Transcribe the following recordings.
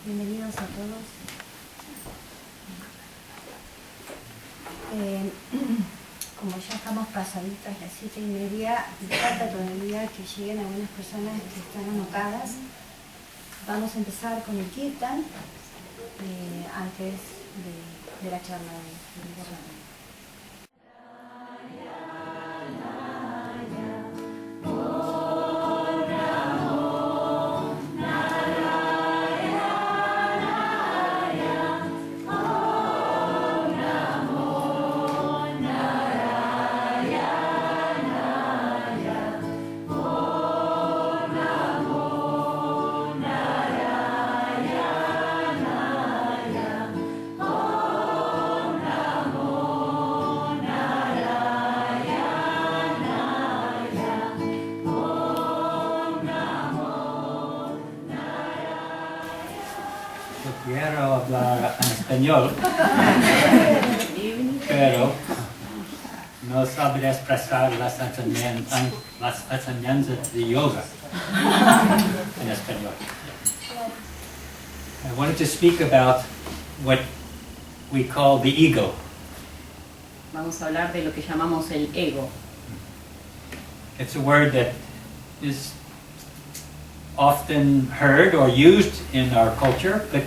Bienvenidos a todos. Como ya estamos pasaditas las 7:30, falta todavía que lleguen algunas personas que están anotadas. Vamos a empezar con el kirtan antes de la charla de Charla. Quiero hablar en español, pero no sabré expresar las enseñanzas de yoga en español. I wanted to speak about what we call the ego. Vamos a hablar de lo que llamamos el ego. It's a word that is often heard or used in our culture, but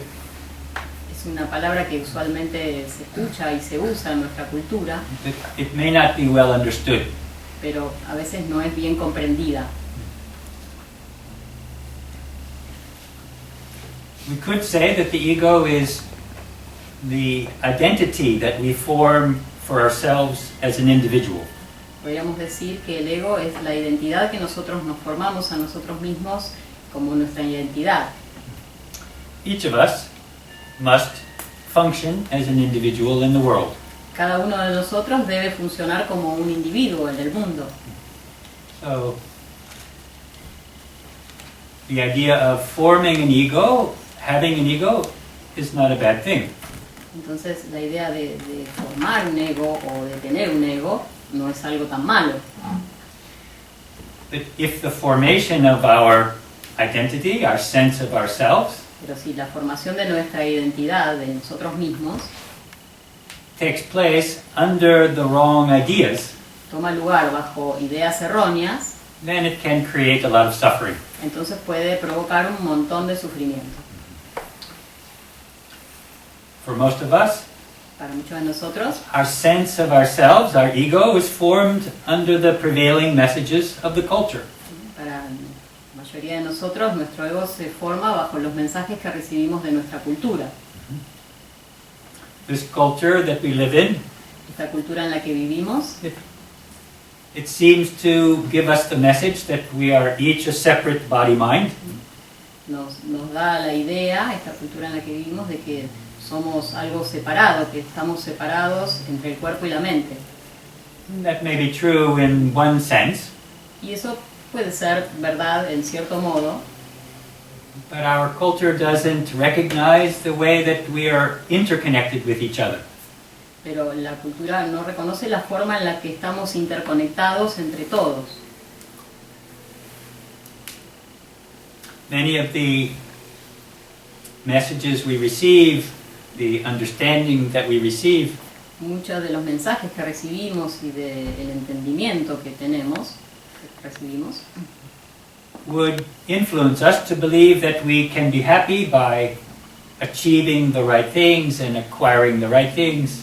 Es una palabra que usualmente se escucha y se usa en nuestra cultura, it may not be well understood. pero a veces no es bien comprendida. We could say that the ego is the identity that we form for ourselves as an individual. Podríamos decir que el ego es la identidad que nosotros nos formamos a nosotros mismos como nuestra identidad. Each of us must function as an individual in the world. Cada uno de nosotros debe funcionar como un individuo en el mundo. So, the idea of forming an ego, having an ego, is not a bad thing. Entonces la idea de formar un ego o de tener un ego no es algo tan malo. But if the formation of our identity, our sense of ourselves, Pero si la formación de nuestra identidad, de nosotros mismos, takes place under the wrong ideas, toma lugar bajo ideas erróneas, then it can create a lot of suffering. entonces puede provocar un montón de sufrimiento. For most of us, Para muchos de nosotros, our sense of ourselves, our ego, is formed under the prevailing messages of the culture. para la mayoría de nosotros, nuestro ego se forma bajo los mensajes que recibimos de nuestra cultura. This culture that we live in, Esta cultura en la que vivimos it seems to give us the message that we are each a separate body-mind, nos da la idea, esta cultura en la que vivimos, de que somos algo separado, que estamos separados entre el cuerpo y la mente. That may be true in one sense, Y eso puede ser verdad en cierto modo, but our culture doesn't recognize the way that we are interconnected with each other. pero la cultura no reconoce la forma en la que estamos interconectados entre todos. Many of the messages we receive, the understanding that we receive, Muchos de los mensajes que recibimos y del entendimiento que recibimos, would influence us to believe that we can be happy by achieving the right things and acquiring the right things.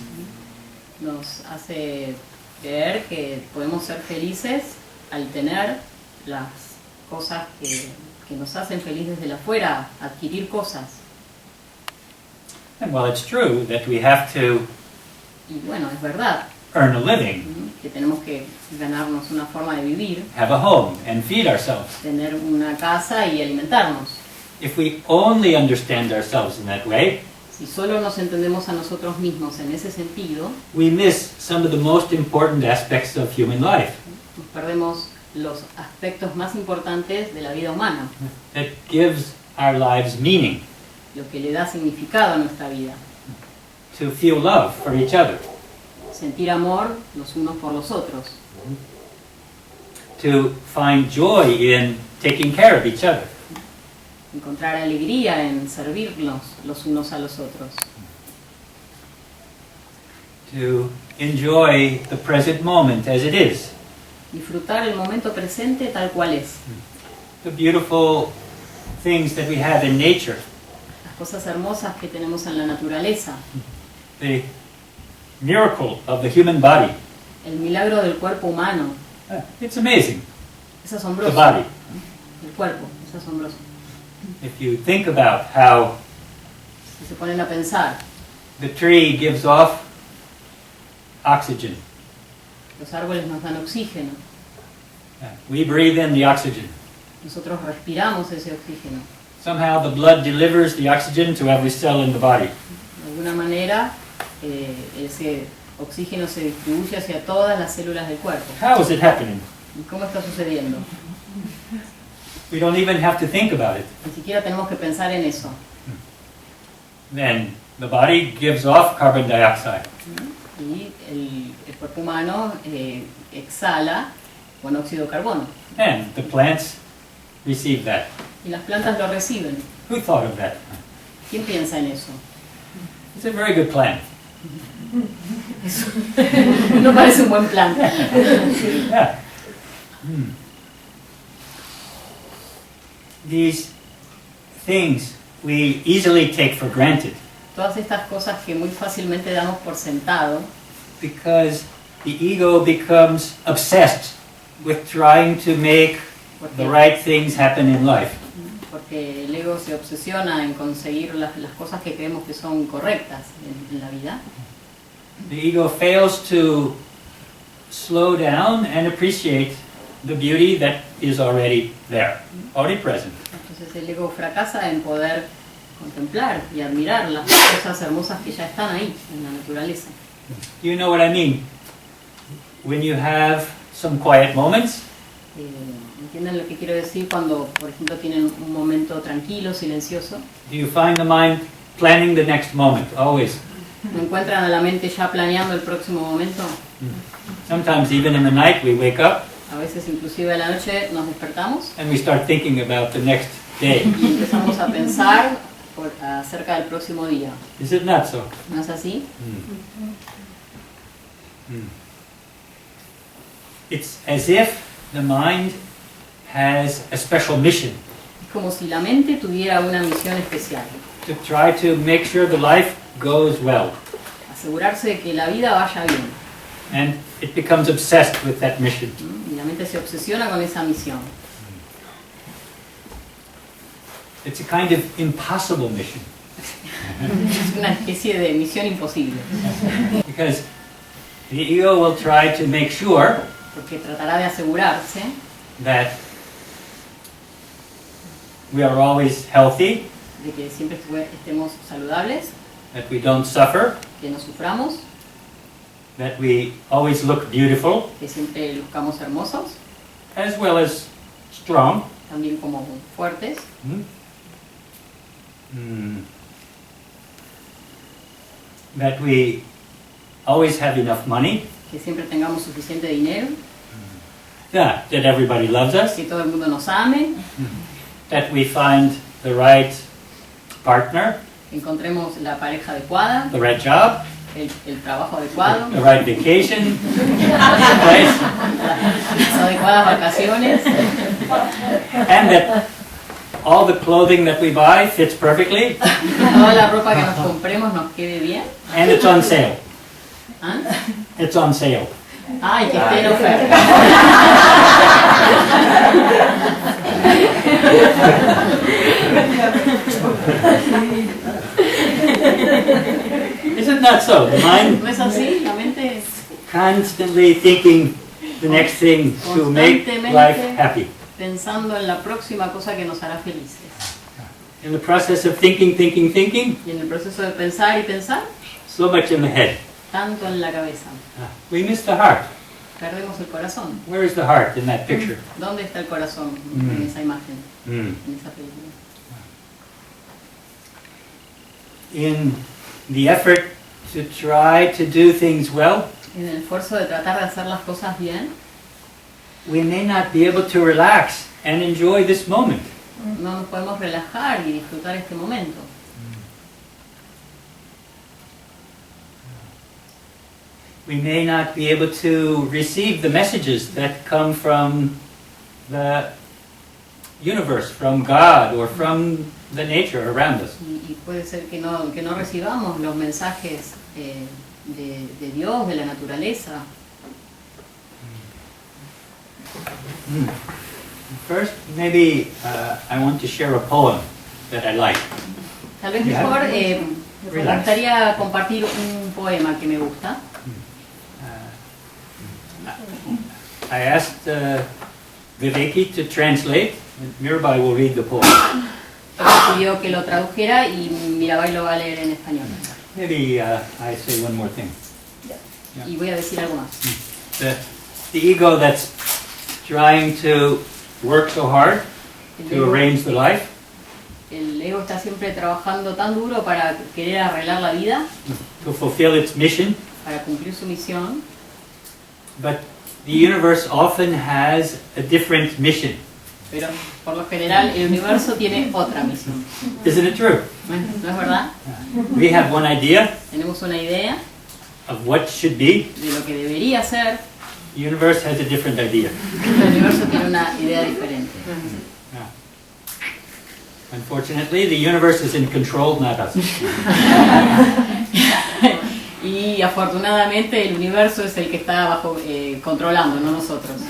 nos hace creer que podemos ser felices al tener las cosas que nos hacen felices desde afuera, adquirir cosas. And while it's true that we have to Y bueno, es verdad earn a living, que tenemos que ganarnos una forma de vivir, have a home, and feed ourselves, tener una casa y alimentarnos. if we only understand ourselves in that way, Si solo nos entendemos a nosotros mismos en ese sentido, we miss some of the most important aspects of human life. nos perdemos los aspectos más importantes de la vida humana, That gives our lives meaning, lo que le da significado a nuestra vida. to feel love for each other, Sentir amor los unos por los otros, to find joy in taking care of each other. encontrar alegría en servirnos los unos a los otros. To enjoy the present moment as it is. Disfrutar el momento presente tal cual es. The beautiful things that we have in nature. Las cosas hermosas que tenemos en la naturaleza. The miracle of the human body. El milagro del cuerpo humano. It's amazing. Es The asombroso. body. El cuerpo, es asombroso. If you think about how Si se ponen a pensar, the tree gives off oxygen. los árboles nos dan oxígeno. We breathe in the oxygen. Nosotros respiramos ese oxígeno. Somehow the blood delivers the oxygen to every cell in the body. De alguna manera, ese oxígeno se distribuye hacia todas las células del cuerpo. How is it happening? ¿Y cómo está sucediendo? We don't even have to think about it. Ni siquiera tenemos que pensar en eso. Then the body gives off carbon dioxide. Y el cuerpo humano exhala monóxido de carbono. And the plants receive that. Y las plantas lo reciben. Who thought of that? ¿Quién piensa en eso? It's a very good plan. No parece un buen plan. Yeah. These things we easily take for granted Todas estas cosas que muy fácilmente damos por sentado, because the ego becomes obsessed with trying to make the right things happen in life. porque el ego se obsesiona en conseguir las cosas que creemos que son correctas en la vida. The ego fails to slow down and appreciate the beauty that is already there, already present. Entonces el ego fracasa en poder contemplar y admirar las cosas hermosas que ya están ahí en la naturaleza. You know what I mean? When you have some quiet moments, ¿Entienden lo que quiero decir cuando, por ejemplo, tienen un momento tranquilo, silencioso? do you find the mind planning the next moment, always? ¿No encuentran a la mente ya planeando el próximo momento? Sometimes even in the night we wake up A veces inclusive a la noche nos despertamos and we start thinking about the next day. y empezamos a pensar acerca del próximo día. Is it not so? ¿No es así? It's as if the mind has a special mission Es como si la mente tuviera una misión especial. to try to make sure the life goes well. Asegurarse de que la vida vaya bien. And it becomes obsessed with that mission. Y la mente se obsesiona con esa misión. It's a kind of impossible mission. Es una especie de misión imposible. Because the ego will try to make sure Porque tratará de asegurarse that we are always healthy, de que siempre estemos saludables, that we don't suffer, que no suframos, that we always look beautiful, que siempre luzcamos hermosos, as well as strong. también como fuertes, That we always have enough money, que siempre tengamos suficiente dinero, that everybody loves us, que todo el mundo nos ame, that we find the right partner, que encontremos la pareja adecuada, the right job, el trabajo adecuado, the right vacation, place, las adecuadas vacaciones, and that all the clothing that we buy fits perfectly, toda la ropa que nos compremos nos quede bien. and it's on sale. ¿Ah? It's on sale. Y que esté en oferta. Is it not so? The mind ¿No es así? La mente es constantly thinking the next thing to make life happy. pensando en la próxima cosa que nos hará felices. In the process of thinking, Y en el proceso de pensar y pensar, so much in the head. tanto en la cabeza. We miss the heart. Perdemos el corazón. Where is the heart in that picture? ¿Dónde está el corazón en esa imagen, Mm. en esa película? In the effort to try to do things well, En el esfuerzo de tratar de hacer las cosas bien, we may not be able to relax and enjoy this moment. No nos podemos relajar y disfrutar este momento. We may not be able to receive the messages that come from the universe, from God, or from the nature around us. Y puede ser que no recibamos los mensajes de Dios, de la naturaleza. First, maybe I want to share a poem that I like. Tal vez mejor me gustaría compartir un poema que me gusta. I asked Viveki to translate, and Mirabai will read the poem. Él me pidió que lo tradujera y Mirabai lo va a leer en español. Maybe I say one more thing. Y voy a decir algo más. The ego that's trying to work so hard to arrange the life. El ego está siempre trabajando tan duro para querer arreglar la vida, To fulfill its mission. para cumplir su misión. But the universe often has a different mission. Pero por lo general el universo tiene otra misión. Isn't it true? ¿No es verdad? We have one idea Tenemos una idea of what should be. de lo que debería ser. The universe has a different idea. El universo tiene una idea diferente. Unfortunately, the universe is in control, not us. Y afortunadamente el universo es el que está controlando, no nosotros.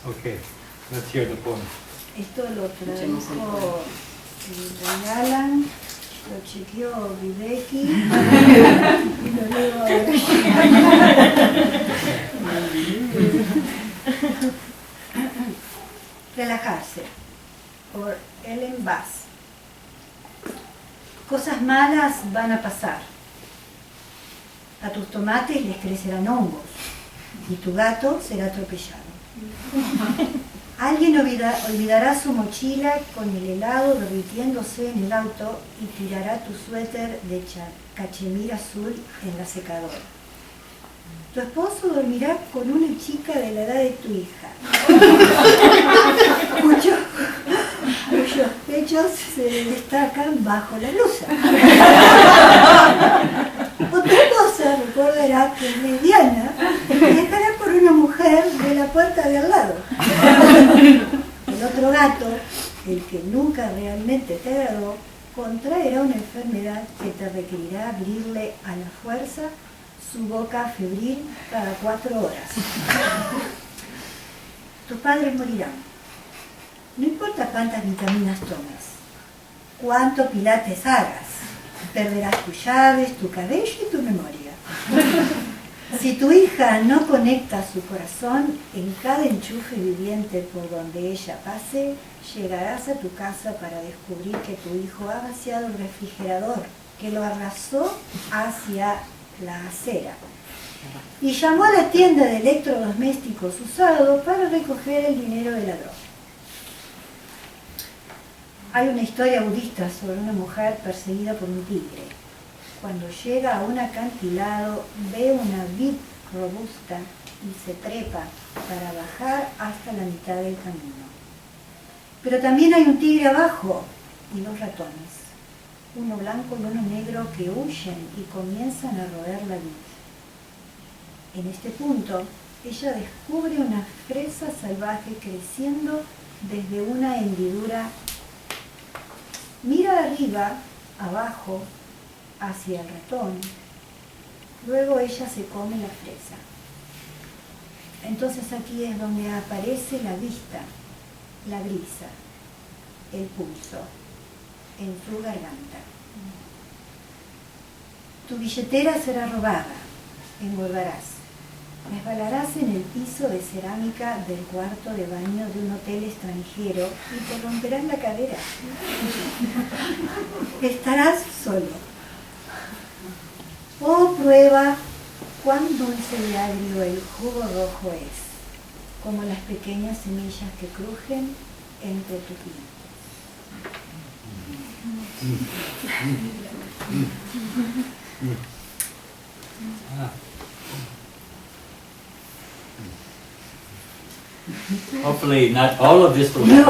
Okay, let's hear the poem. Esto lo tradujo Regalan, lo chequeó Viveki y lo leo ahora. Relajarse, por Ellen Bass. Cosas malas van a pasar. A tus tomates les crecerán hongos y tu gato será atropellado. Alguien olvidará su mochila con el helado derritiéndose en el auto y tirará tu suéter de cachemir azul en la secadora. Tu esposo dormirá con una chica de la edad de tu hija, cuyos pechos se destacan bajo la blusa. O tu esposa recordará que es lesbiana y dejará por una mujer de la puerta de al lado. El otro gato, el que nunca realmente te agradó, contraerá una enfermedad que te requerirá abrirle a la fuerza su boca febril cada 4 horas. Tus padres morirán. No importa cuántas vitaminas tomes, cuánto pilates hagas, perderás tus llaves, tu cabello y tu memoria. Si tu hija no conecta su corazón en cada enchufe viviente por donde ella pase, llegarás a tu casa para descubrir que tu hijo ha vaciado el refrigerador, que lo arrasó hacia la acera y llamó a la tienda de electrodomésticos usados para recoger el dinero de la droga. Hay una historia budista sobre una mujer perseguida por un tigre. Cuando llega a un acantilado, ve una vid robusta y se trepa para bajar hasta la mitad del camino. Pero también hay un tigre abajo y 2 ratones, uno blanco y uno negro, que huyen y comienzan a roer la vid. En este punto, ella descubre una fresa salvaje creciendo desde una hendidura. Mira arriba, abajo, hacia el ratón. Luego ella se come la fresa. Entonces aquí es donde aparece la vista, la brisa, el pulso en su garganta. Tu billetera será robada, engordarás. Resbalarás en el piso de cerámica del cuarto de baño de un hotel extranjero y te romperás la cadera. Estarás solo. Oh, prueba cuán dulce y agrio el jugo rojo es, como las pequeñas semillas que crujen entre tus dientes. Hopefully not all of this will happen.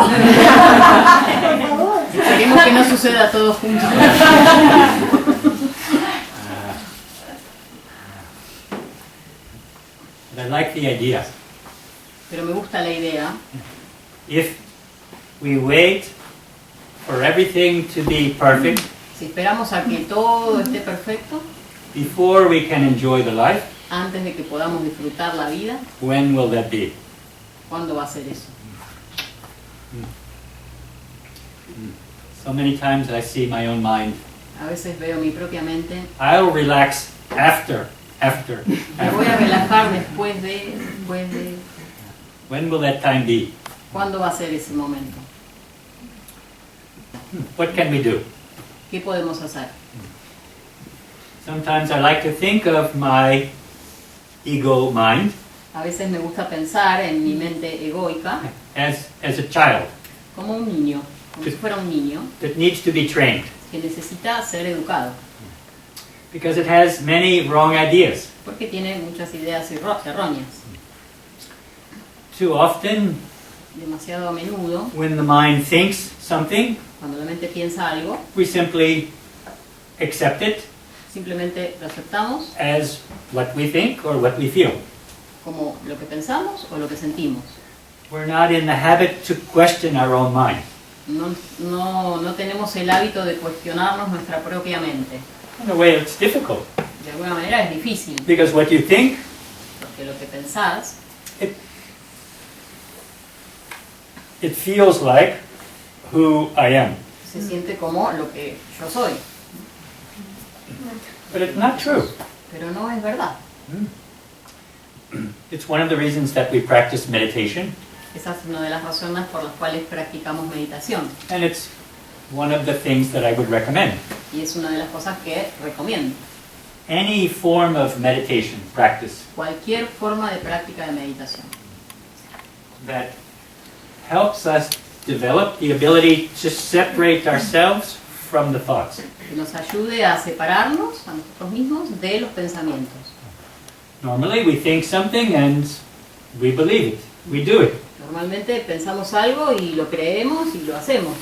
Por favor. Esperemos que no suceda todo juntos. But I like the idea. Pero me gusta la idea. If we wait for everything to be perfect Si esperamos a que todo esté perfecto, before we can enjoy the life, antes de que podamos disfrutar la vida, when will that be? ¿cuándo va a ser eso? So many times I see my own mind. A veces veo mi propia mente. I'll relax after. Me voy a relajar después de... When will that time be? ¿Cuándo va a ser ese momento? What can we do? ¿Qué podemos hacer? Sometimes I like to think of my ego mind A veces me gusta pensar en mi mente egoica as a child como un niño, como si fuera un niño that needs to be trained que necesita ser educado, because it has many wrong ideas. porque tiene muchas ideas erróneas. Too often, Demasiado a menudo, when the mind thinks something, cuando la mente piensa algo, we simply accept it simplemente lo aceptamos as what we think or what we feel. como lo que pensamos o lo que sentimos. We're not in the habit to question our own mind. No tenemos el hábito de cuestionarnos nuestra propia mente. In a way, it's difficult De alguna manera es difícil, because what you think, porque lo que pensás it feels like who I am. se siente como lo que yo soy, But it's not true. pero no es verdad. It's one of the reasons that we practice meditation, Esa es una de las razones por las cuales practicamos meditación and it's one of the things that I would recommend. y es una de las cosas que recomiendo. Any form of meditation practice Cualquier forma de práctica de meditación that helps us develop the ability to separate ourselves from the thoughts. que nos ayude a separarnos a nosotros mismos de los pensamientos. Normally we think something and we believe it. We do it. Normalmente pensamos algo y lo creemos y lo hacemos,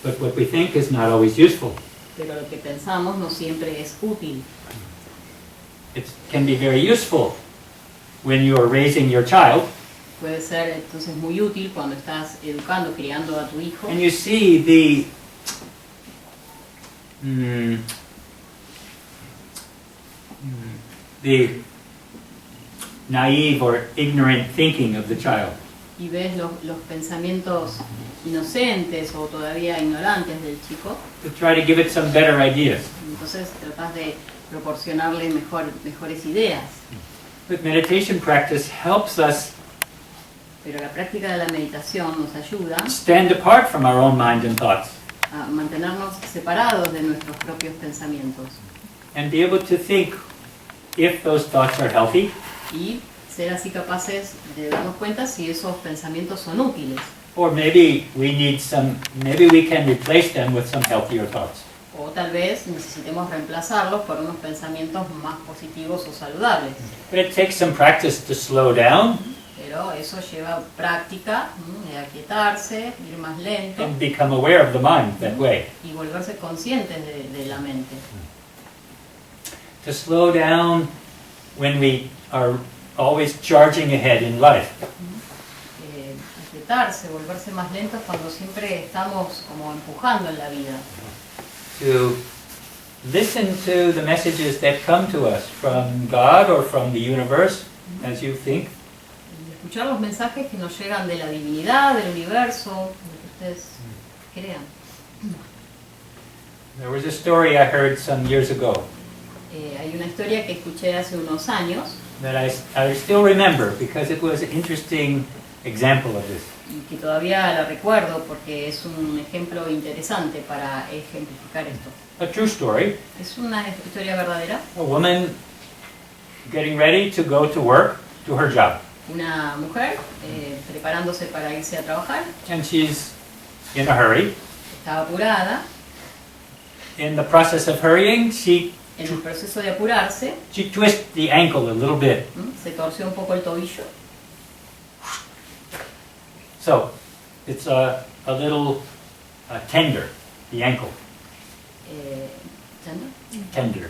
But what we think is not always useful. pero lo que pensamos no siempre es útil. It can be very useful when you are raising your child Puede ser entonces muy útil cuando estás educando, criando a tu hijo and you see the naive or ignorant thinking of the child. y ves los pensamientos inocentes o todavía ignorantes del chico, To try to give it some better ideas. entonces tratas de proporcionarle mejores ideas. But meditation practice helps us Pero la práctica de la meditación nos ayuda stand apart from our own mind and thoughts a mantenernos separados de nuestros propios pensamientos and be able to think if those thoughts are healthy y ser así capaces de darnos cuenta si esos pensamientos son útiles or maybe we can replace them with some healthier thoughts. o tal vez necesitemos reemplazarlos por unos pensamientos más positivos o saludables. But it takes some practice to slow down Pero eso lleva práctica, de aquietarse, ir más lento and become aware of the mind that way. y volverse conscientes de la mente. To slow down when we are always charging ahead in life. Aquietarse, volverse más lentos cuando siempre estamos como empujando en la vida. To listen to the messages that come to us from God or from the universe, as you think, Y escuchar los mensajes que nos llegan de la divinidad, del universo, de lo que ustedes crean. There was a story I heard some years ago Hay una historia que escuché hace unos años that I still remember because it was an interesting example of this. y que todavía la recuerdo porque es un ejemplo interesante para ejemplificar esto. A true story. Es una historia verdadera. A woman getting ready to go to work, to her job. Una mujer preparándose para irse a trabajar, And she's in a hurry. estaba apurada. In the process of hurrying, she En el proceso de apurarse, twists the ankle a little bit. se torció un poco el tobillo So, it's a little tender, the ankle, tender.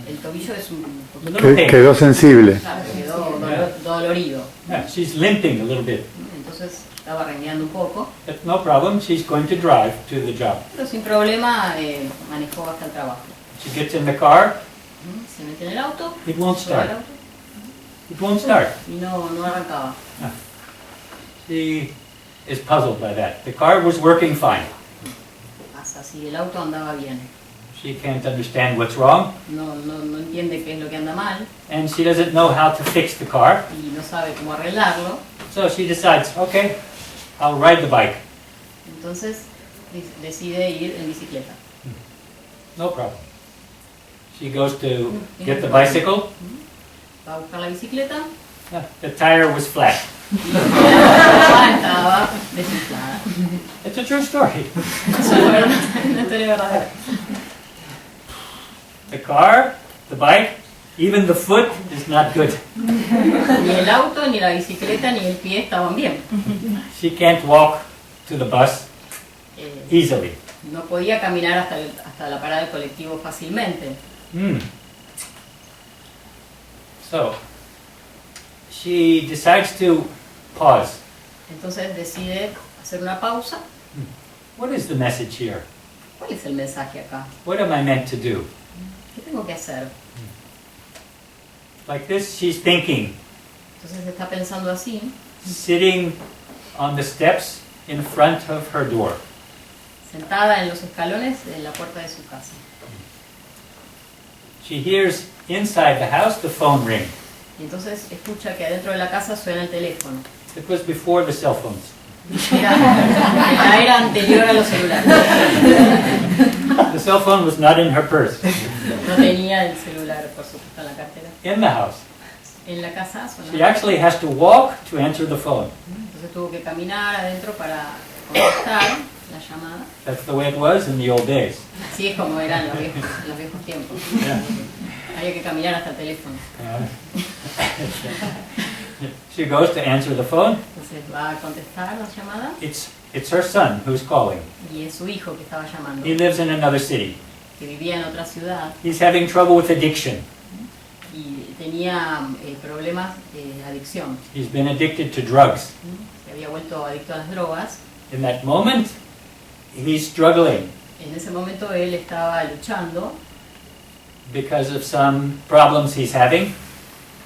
El tobillo es un poquito, Little pain. Quedó sensible. claro, quedó dolorido. Yeah, she's limping a little bit. Entonces estaba rengueando un poco, But no problem, she's going to drive to the job. pero sin problema manejó hasta el trabajo. She gets in the car, Se mete en el auto, it won't sube al start. auto It won't start. y no arrancaba. She is puzzled by that. The car was working fine. Pasa así, el auto andaba bien. She can't understand what's wrong, No entiende qué es lo que anda mal and she doesn't know how to fix the car. y no sabe cómo arreglarlo. So she decides, okay, I'll ride the bike. Entonces decide ir en bicicleta. No problem. She goes to get the bicycle. Va a buscar la bicicleta The tire was flat. y la rueda estaba desinflada. It's a true story. Eso es verdad, una historia verdadera. The car, the bike, even the foot is not good. Ni el auto, ni la bicicleta, ni el pie estaban bien. She can't walk to the bus Eh, easily. no podía caminar hasta la parada del colectivo fácilmente. So, she decides to pause. Entonces decide hacer una pausa. What is the message here? ¿Cuál es el mensaje acá? What am I meant to do? ¿Qué tengo que hacer? Like this, she's thinking, Entonces está pensando así, sitting on the steps in front of her door. sentada en los escalones de la puerta de su casa. She hears inside the house the phone ring. Y entonces escucha que adentro de la casa suena el teléfono. It was before the cell phones. Era la era anterior a los celulares. The cell phone was not in her purse. No tenía el celular, por supuesto, en la cartera. In the house. En la casa sonaba. She actually has to walk to answer the phone. Entonces tuvo que caminar adentro para contestar la llamada. That's the way it was in the old days. Así es como eran los viejos tiempos. Yeah. Había que caminar hasta el teléfono. She goes to answer the phone. Entonces va a contestar la llamada It's her son who's calling. y es su hijo que estaba llamando, He lives in another city. que vivía en otra ciudad He's having trouble with addiction. y tenía problemas de adicción. He's been addicted to drugs. Se había vuelto adicto a las drogas. In that moment, he's struggling En ese momento él estaba luchando because of some problems he's having.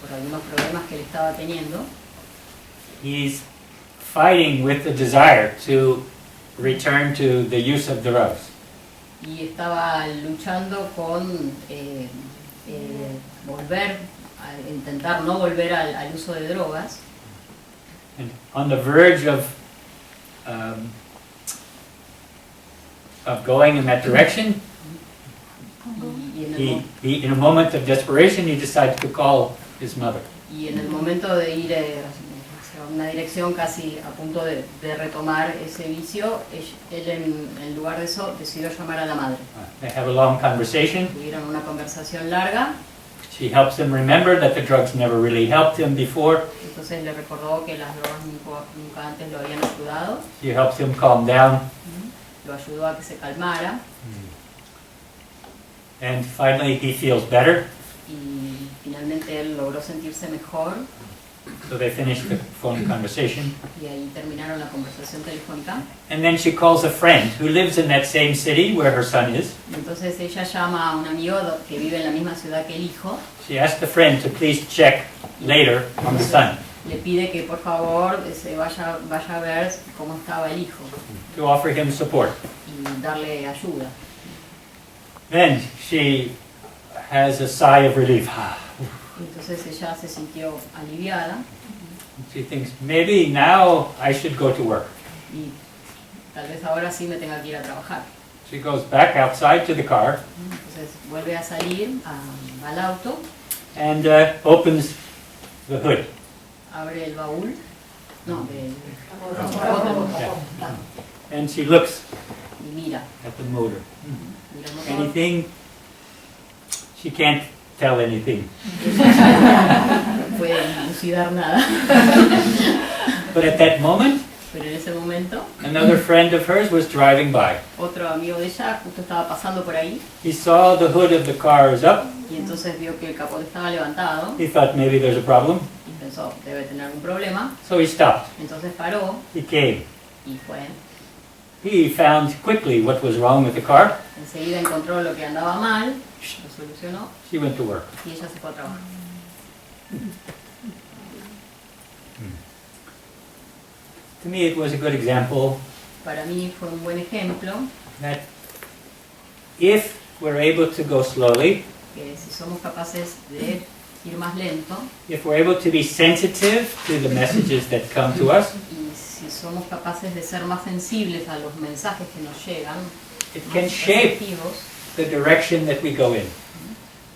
por algunos problemas que él estaba teniendo. He's fighting with the desire to return to the use of drugs. Y estaba luchando con volver, a intentar no volver al uso de drogas. And on the verge of going in that direction, Y en, el, in a moment of desperation, he decides to call his mother. y en el momento de ir hacia una dirección casi a punto de retomar ese vicio, él en lugar de eso decidió llamar a la madre. They have a long conversation. Tuvieron una conversación larga. She helps him remember that the drugs never really helped him before. Entonces le recordó que las drogas nunca antes lo habían ayudado. She helps him calm down. Lo ayudó a que se calmara. And finally he feels better. Y finalmente él logró sentirse mejor. So they finish the phone conversation. Y ahí terminaron la conversación telefónica. And then she calls a friend who lives in that same city where her son is. Entonces ella llama a un amigo que vive en la misma ciudad que el hijo. She asks the friend to please check later on the son, Le pide que por favor se vaya a ver cómo estaba el hijo to offer him support. y darle ayuda. Then she has a sigh of relief. Entonces ella se sintió aliviada She thinks, maybe now I should go to work. y tal vez ahora sí me tenga que ir a trabajar. She goes back outside to the car Entonces vuelve a salir al auto, and opens the hood. abre el baúl, no, Yeah. And she looks y mira at the motor. el motor. Anything? She can't tell anything. No puede dilucidar nada. But at that moment, Pero en ese momento, another friend of hers was driving by. otro amigo de ella justo estaba pasando por ahí He saw the hood of the car is up. y entonces vio que el capó estaba levantado He thought maybe there's a problem. y pensó, debe tener algún problema. So he stopped. Entonces paró He came. y fue. He found quickly what was wrong with the car. Enseguida encontró lo que andaba mal, lo solucionó She went to work. y ella se fue a trabajar. To me, it was a good example Para mí fue un buen ejemplo that if we're able to go slowly, que si somos capaces de ir más lento if we're able to be sensitive to the messages that come to us, y si somos capaces de ser más sensibles a los mensajes que nos llegan, it más can shape receptivos, the direction that we go in.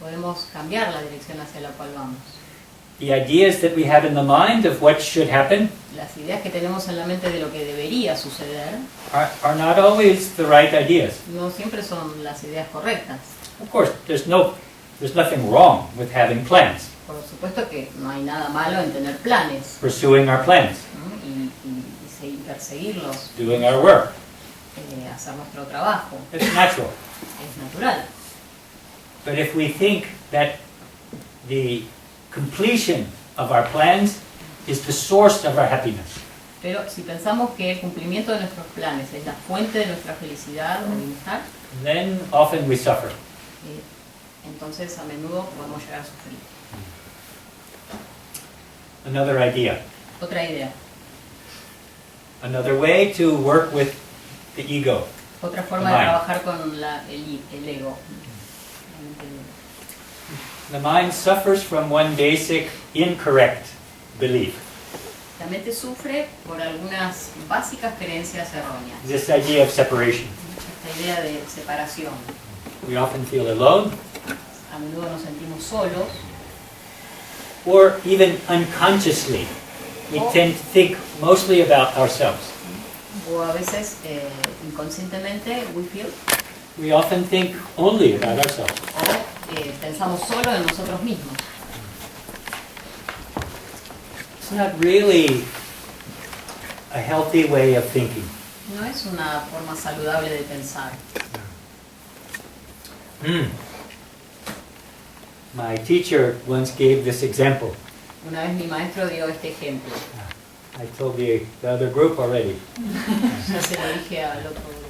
podemos cambiar la dirección hacia la cual vamos. The ideas that we have in the mind of what should happen Las ideas que tenemos en la mente de lo que debería suceder are not always the right ideas. no siempre son las ideas correctas. Of course, there's nothing wrong with having plans, Por supuesto que no hay nada malo en tener planes, pursuing our plans, ¿no? y perseguirlos, doing our work. hacer nuestro trabajo. It's natural. Es natural. But if we think that the completion of our plans is the source of our happiness, Pero si pensamos que el cumplimiento de nuestros planes es la fuente de nuestra felicidad o bienestar, then often we suffer. entonces a menudo podemos llegar a sufrir. Another idea. Otra idea. Another way to work with the ego. Otra forma de trabajar con el ego. The mind suffers from one basic incorrect belief. La mente sufre por algunas básicas creencias erróneas. This idea of separation. Esta idea de separación. We often feel alone, A menudo nos sentimos solos or even unconsciously. We tend to think mostly about ourselves. o a veces inconscientemente We often think only about ourselves. pensamos solo en nosotros mismos. It's not really a healthy way of thinking. No es una forma saludable de pensar. My teacher once gave this example. Una vez mi maestro dio este ejemplo. I told the other group already. Ya se lo dije al otro grupo.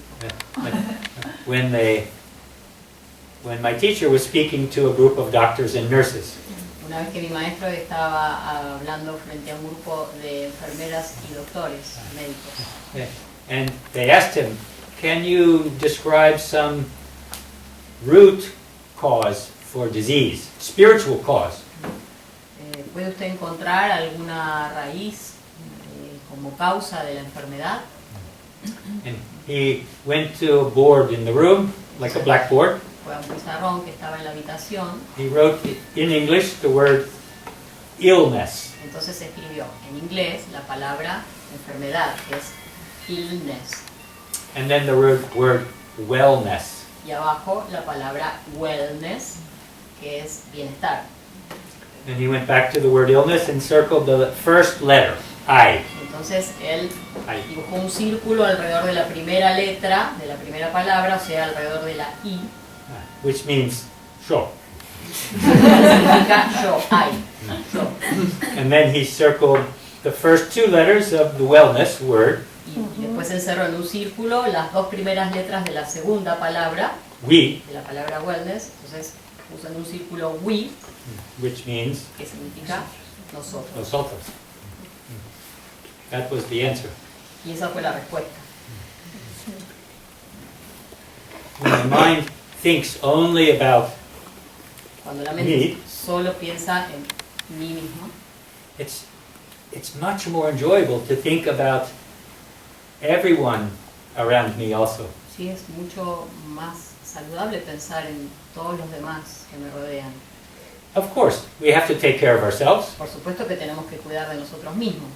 When my teacher was speaking to a group of doctors and nurses, Una vez que mi maestro estaba hablando frente a un grupo de enfermeras y doctores, médicos, and they asked him, "Can you describe some root cause for disease, spiritual cause?" ¿puede usted encontrar alguna raíz como causa de la enfermedad? And he went to a board in the room, like a blackboard. Fue a un pizarrón que estaba en la habitación. He wrote in English the word illness. Entonces escribió en inglés la palabra enfermedad, que es illness. And then the word wellness. Y abajo la palabra wellness, que es bienestar. And he went back to the word illness and circled the first letter, I. Entonces él I. dibujó un círculo alrededor de la primera letra, de la primera palabra, o sea, alrededor de la I. Which means yo. Significa yo, I. Yo. And then he circled the first two letters of the wellness word, Y después encerró en un círculo las dos primeras letras de la segunda palabra, we, de la palabra wellness. Entonces puso en un círculo we, which means que significa nosotros. nosotros. That was the answer. Y esa fue la respuesta. When the mind thinks only about Cuando la mente solo piensa en mí mismo, it's much more enjoyable to think about everyone around me also. sí es mucho más saludable pensar en todos los demás que me rodean. Of course, we have to take care of ourselves, Por supuesto que tenemos que cuidar de nosotros mismos,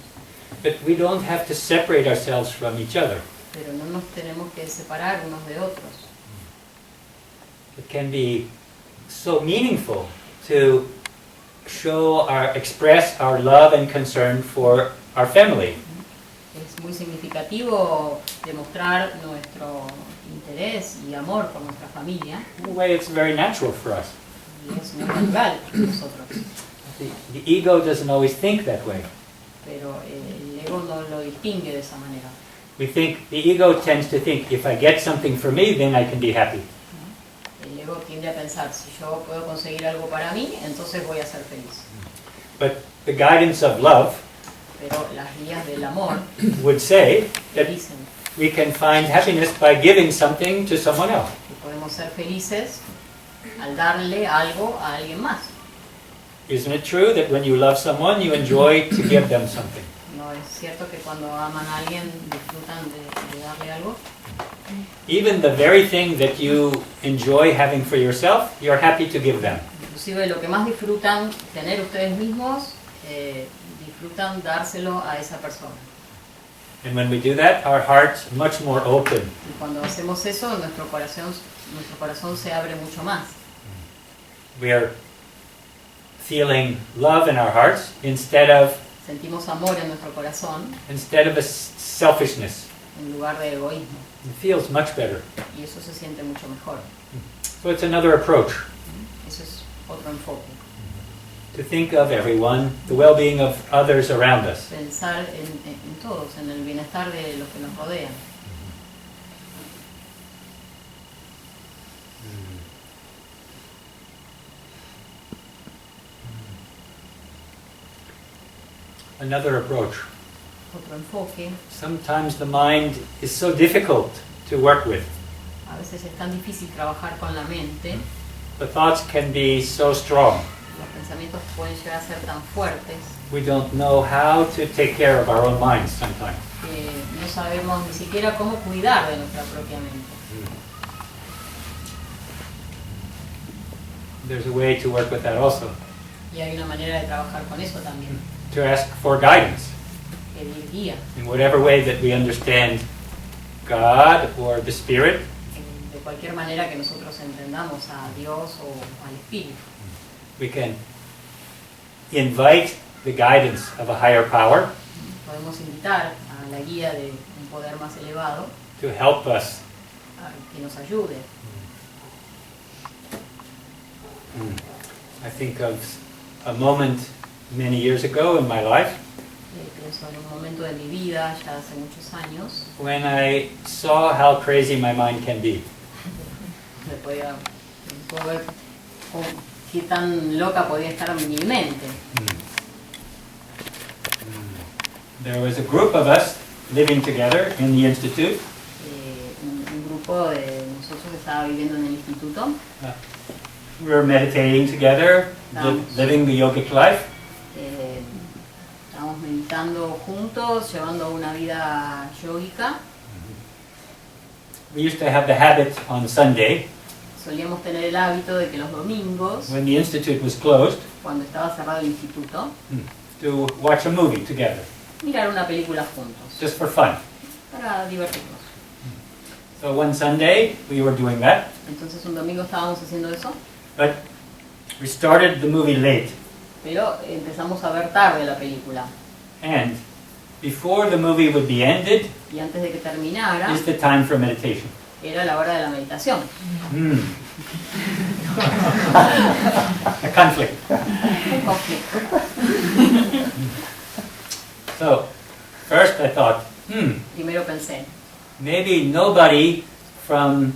but we don't have to separate ourselves from each other. pero no nos tenemos que separar unos de otros. It can be so meaningful to express our love and concern for our family. Es muy significativo demostrar nuestro interés y amor por nuestra familia. In a way, it's very natural for us. Y es muy natural para nosotros. The ego doesn't always think that way. Pero el ego no lo distingue de esa manera. We think, the ego tends to think, if I get something for me, then I can be happy. El ego tiende a pensar, si yo puedo conseguir algo para mí, entonces voy a ser feliz. But the guidance of love Pero las guías del amor would say that dicen we can find happiness by giving something to someone else. que podemos ser felices al darle algo a alguien más. Isn't it true that when you love someone, you enjoy to give them something? ¿No es cierto que cuando aman a alguien disfrutan de darle algo? Even the very thing that you enjoy having for yourself, you're happy to give them. Inclusive lo que más disfrutan tener ustedes mismos, disfrutan dárselo a esa persona. And when we do that, our heart's much more open. Y cuando hacemos eso, nuestro corazón se abre mucho más. We are feeling love in our hearts instead of Sentimos amor en nuestro corazón a selfishness. en lugar de egoísmo. It feels much better. Y eso se siente mucho mejor. So it's another approach Eso es otro enfoque. to think of everyone, the well-being of others around us. Pensar en todos, en el bienestar de los que nos rodean. Another approach. Otro enfoque. Sometimes the mind is so difficult to work with. A veces es tan difícil trabajar con la mente. The thoughts can be so strong. Los pensamientos pueden llegar a ser tan fuertes We don't know how to take care of our own minds sometimes. que no sabemos ni siquiera cómo cuidar de nuestra propia mente. There's a way to work with that also. Y hay una manera de trabajar con eso también, To ask for guidance pedir guía. in whatever way that we understand God or the Spirit. De cualquier manera que nosotros entendamos a Dios o al Espíritu. We can invite the guidance of a higher power Podemos invitar a la guía de un poder más elevado to help us. a que nos ayude. I think of a moment many years ago in my life Pienso en un momento de mi vida, ya hace muchos años, when I saw how crazy my mind can be. puedo ver qué tan loca podía estar mi mente. There was a group of us living together in the institute. Un grupo de nosotros que estaba viviendo en el instituto. We were meditating together, living the yogic life. Estábamos meditando juntos, llevando una vida yógica. We used to have the habit on Sunday, Solíamos tener el hábito de que los domingos, when the institute was closed, cuando estaba cerrado el instituto, to watch a movie together, mirar una película juntos, just for fun. para divertirnos. So one Sunday we were doing that, Entonces un domingo estábamos haciendo eso, but we started the movie late. pero empezamos a ver tarde la película. And before the movie would be ended Y antes de que terminara, is the time for meditation. era la hora de la meditación. A conflict. Un conflicto. So first I thought, Primero pensé, maybe nobody from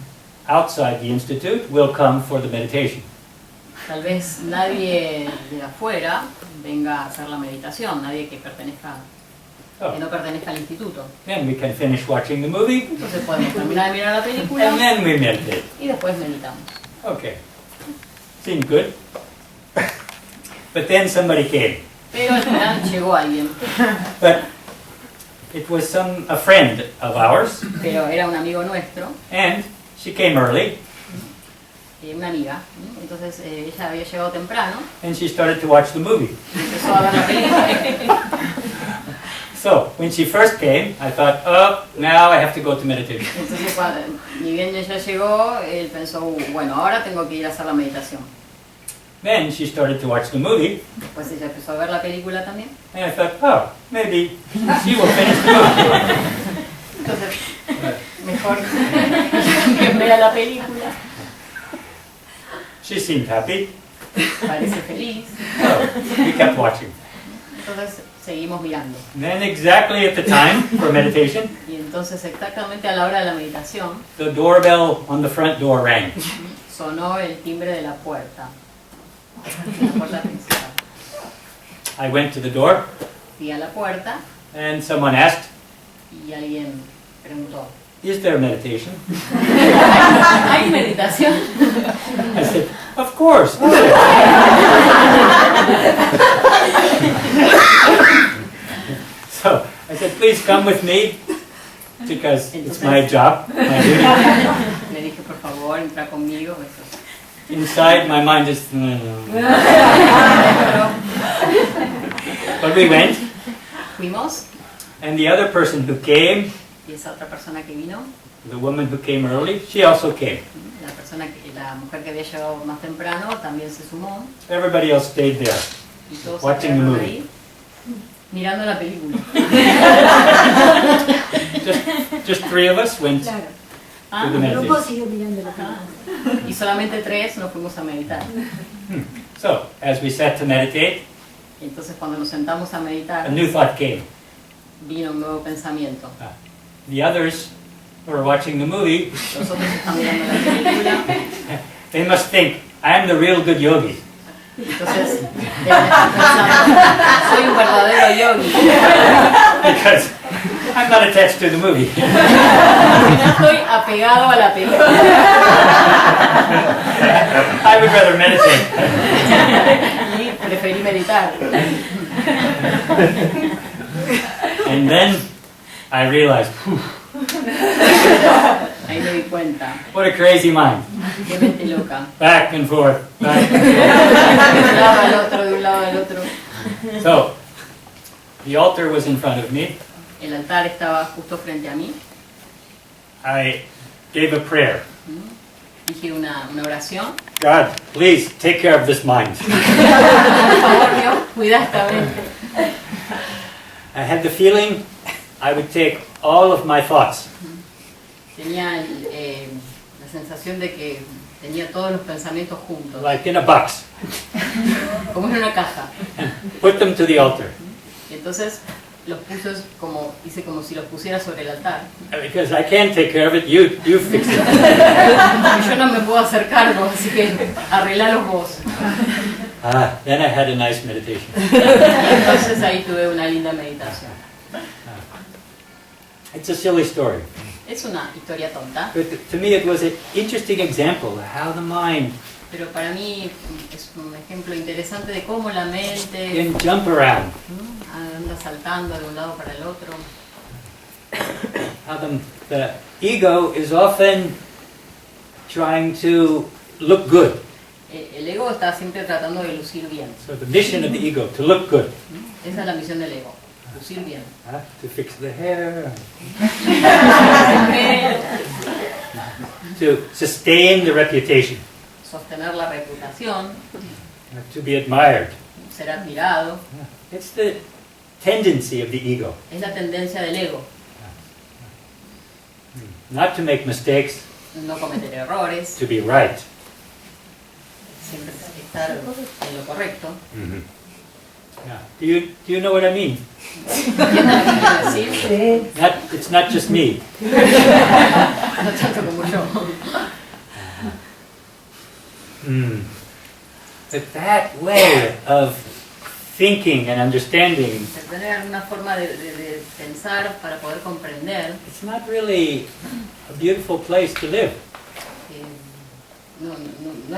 outside the institute will come for the meditation. tal vez nadie de afuera venga a hacer la meditación, nadie que no pertenezca al instituto. Then we can finish watching the movie, Entonces podemos terminar de mirar la película and then we meditate. y después meditamos. Okay. Seemed good. But then somebody came. Pero al final llegó alguien, But it was a friend of ours, pero era un amigo nuestro, and she came early, una amiga. Entonces ella había llegado temprano and she started to watch the movie. y empezó a ver la película. So, when she first came, I thought, oh, now I have to go to meditation. Entonces ni bien ella llegó, él pensó, bueno, ahora tengo que ir a hacer la meditación. Then she started to watch the movie, Después ella empezó a ver la película también. and I thought, oh, maybe she will finish the movie. Entonces, mejor que vea la película. She seemed happy, Parece feliz. so we kept watching. Entonces seguimos mirando. And then exactly at the time for meditation, Y entonces exactamente a la hora de la meditación the doorbell on the front door rang. sonó el timbre de la puerta. La puerta principal. I went to the door, Fui a la puerta and someone asked, y alguien preguntó, is there meditation? ¿hay meditación? I said, of course. So I said, please come with me, because it's my job, my duty. Le dije, por favor, entra conmigo. Eso. Inside, my mind is... But we went, Fuimos and the other person who came, y esa otra persona que vino, the woman who came early, she also came. la mujer que había llegado más temprano también se sumó Everybody else stayed there. y todos se Watching the quedaron movie. ahí mirando la película. Just three of us went Claro, Ah, to the el grupo meditation. siguió mirando la película. y solamente 3 nos fuimos a meditar. So, as we sat to meditate, Entonces cuando nos sentamos a meditar, a new thought came. vino un nuevo pensamiento. The others who were watching the movie, Los otros están mirando la película, they must think, I'm the real good yogi. entonces deben estar pensando, soy un verdadero yogi, Because I'm not attached to the movie. porque no estoy apegado a la película. I would rather meditate. Y preferí meditar. And then I realized, whew, Ahí me di cuenta. what a crazy mind. Qué mente loca. Back and forth, back and De un lado al otro, de un lado al otro. forth. So, the altar was in front of me. El altar estaba justo frente a mí. I gave a prayer. Dije una oración. God, please take care of this mind. Por favor, Dios, cuida esta mente. I had the feeling I would take all of my thoughts, Tenía la sensación de que tenía todos los pensamientos juntos, like in a box, como en una caja. put them to the altar. Y entonces los puse hice como si los pusiera sobre el altar. Because I can't take care of it, you fix it. Y yo no me puedo hacer cargo, así que arreglalos vos. Then I had a nice meditation. Y entonces ahí tuve una linda meditación. It's a silly story. Es una historia tonta, But to me it was an interesting example of how the mind pero para mí es un ejemplo interesante de cómo la mente can jump around. anda saltando de un lado para el otro. How the ego is often trying to look good. El ego está siempre tratando de lucir bien. So the mission of the ego, to look good. Esa es la misión del ego, lucir bien. To fix the hair, to sustain the reputation, Sostener la reputación, to be admired. ser admirado, It's the tendency of the ego. es la tendencia del ego. Not to make mistakes, No cometer errores, to be right. siempre estar en lo correcto. Yeah. Do you know what I mean? ¿Entienden lo que quiero decir? Sí. It's not just me. No tanto como yo. But that way of thinking and understanding, El tener alguna forma de pensar para poder comprender, it's not really a beautiful place to live. no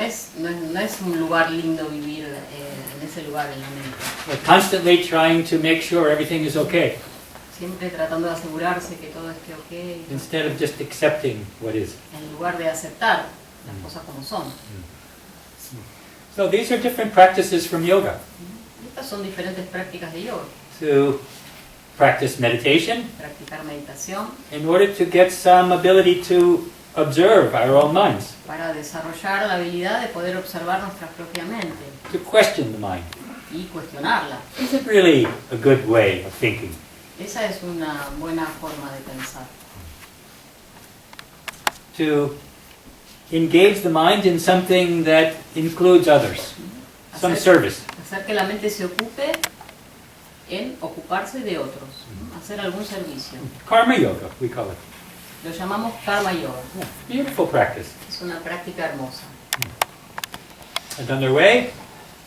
es un lugar lindo vivir en ese lugar en la mente. We're constantly trying to make sure everything is okay, Siempre tratando de asegurarse que todo esté ok, instead of just accepting what is. en lugar de aceptar las cosas como son. So these are different practices from yoga. Estas son diferentes prácticas de yoga. To practice meditation Practicar meditación in order to get some ability to observe our own minds, para desarrollar la habilidad de poder observar nuestra propia mente to question the mind. y cuestionarla. Is it really a good way of thinking? Esa es una buena forma de pensar. To engage the mind in something that includes others, some service. Hacer que la mente se ocupe en ocuparse de otros, hacer algún servicio. Karma yoga, we call it. Lo llamamos karma yoga. Yeah, beautiful practice. Es una práctica hermosa. Another way